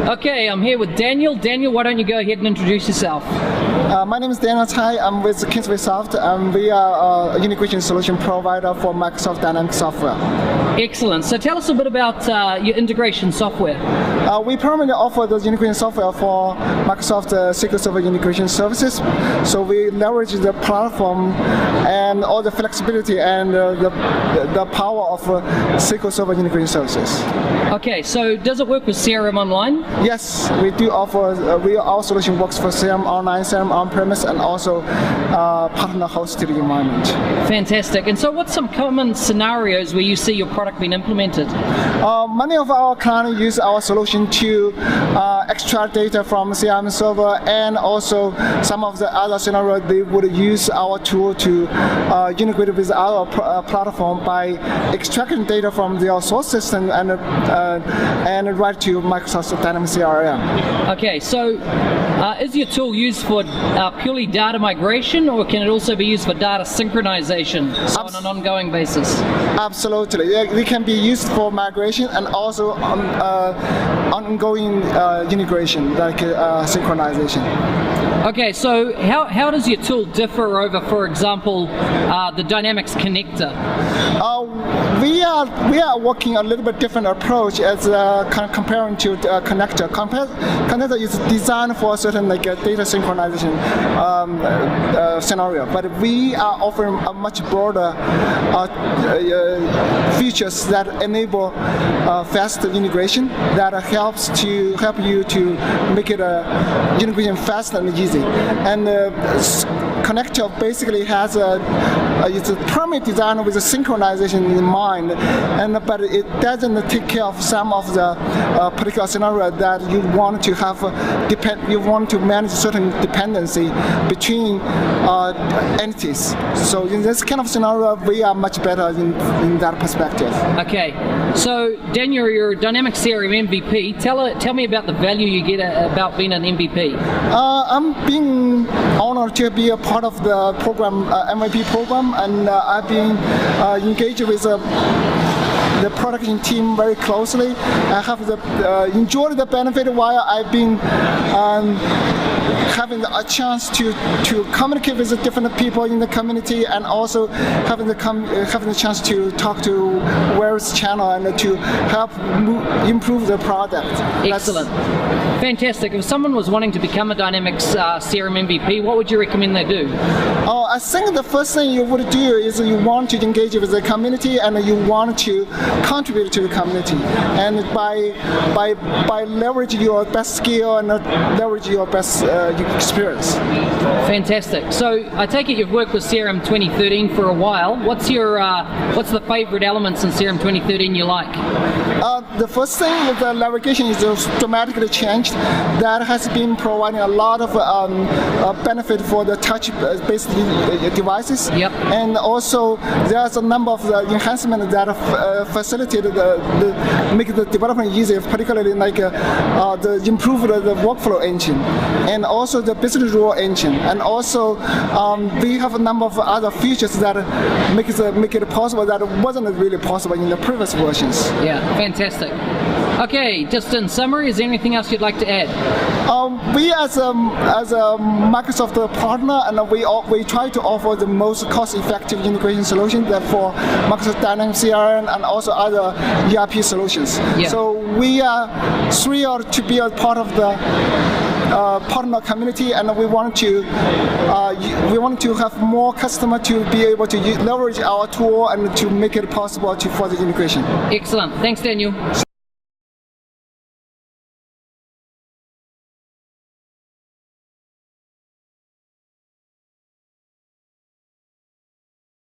Okay, I'm here with Daniel. Daniel, why don't you go ahead and introduce yourself? My name is Daniel Tsai. I'm with Kingsway Soft. We are a integration solution provider for Microsoft Dynamics software. Excellent. So tell us a bit about your integration software. We primarily offer those integration software for Microsoft SQL Server integration services. So we leverage the platform and all the flexibility and the power of SQL Server integration services. Okay, so does it work with CRM Online? Yes, we do offer. Our solution works for CRM Online, CRM on-premise, and also partner-hosted environment. Fantastic. And so what's some common scenarios where you see your product being implemented? Many of our clients use our solution to extract data from CRM server, and also some of the other scenarios they would use our tool to integrate with our platform by extracting data from their source system and write to Microsoft Dynamics CRM. Okay, so is your tool used for purely data migration, or can it also be used for data synchronization, so on an ongoing basis? Absolutely. It can be used for migration and also ongoing integration, like synchronization. Okay, so how does your tool differ over, for example, the Dynamics connector? We are working a little bit different approach as comparing to connector. Connector is designed for a certain data synchronization scenario, but we are offering a much broader features that enable fast integration that help you to make it integration fast and easy. And connector basically has it's a primary design with a synchronization in mind, but it doesn't take care of some of the particular scenario that you want to have. You want to manage certain dependency between entities. So in this kind of scenario, we are much better in that perspective. Okay, so Daniel, you're a Dynamics CRM MVP. Tell me about the value you get about being an MVP. I'm being honored to be a part of the program, MVP program, and I've been engaged with the production team very closely. I have enjoyed the benefit while I've been having a chance to communicate with the different people in the community, and also having the chance to talk to various channels and to help improve the product. Excellent. Fantastic. If someone was wanting to become a Dynamics CRM MVP, what would you recommend they do? I think the first thing you would do is you want to engage with the community, and you want to contribute to the community. And by leveraging your best skill and leverage your best experience. Fantastic. So I take it you've worked with CRM 2013 for a while. What's the favorite elements in CRM 2013 you like? The first thing is the navigation is dramatically changed. That has been providing a lot of benefit for the touch-based devices. Yep. And also there's a number of enhancements that facilitated make the development easier, particularly the improve the workflow engine, and also the business rule engine, and also we have a number of other features that make it possible that wasn't really possible in the previous versions. Yeah, fantastic. Okay, just in summary, is there anything else you'd like to add? We as a Microsoft partner, and we try to offer the most cost-effective integration solution that for Microsoft Dynamics CRM and also other ERP solutions. Yeah. So we are thrilled to be a part of the partner community, and we want to have more customers to be able to leverage our tool and to make it possible for the integration. Excellent. Thanks, Daniel.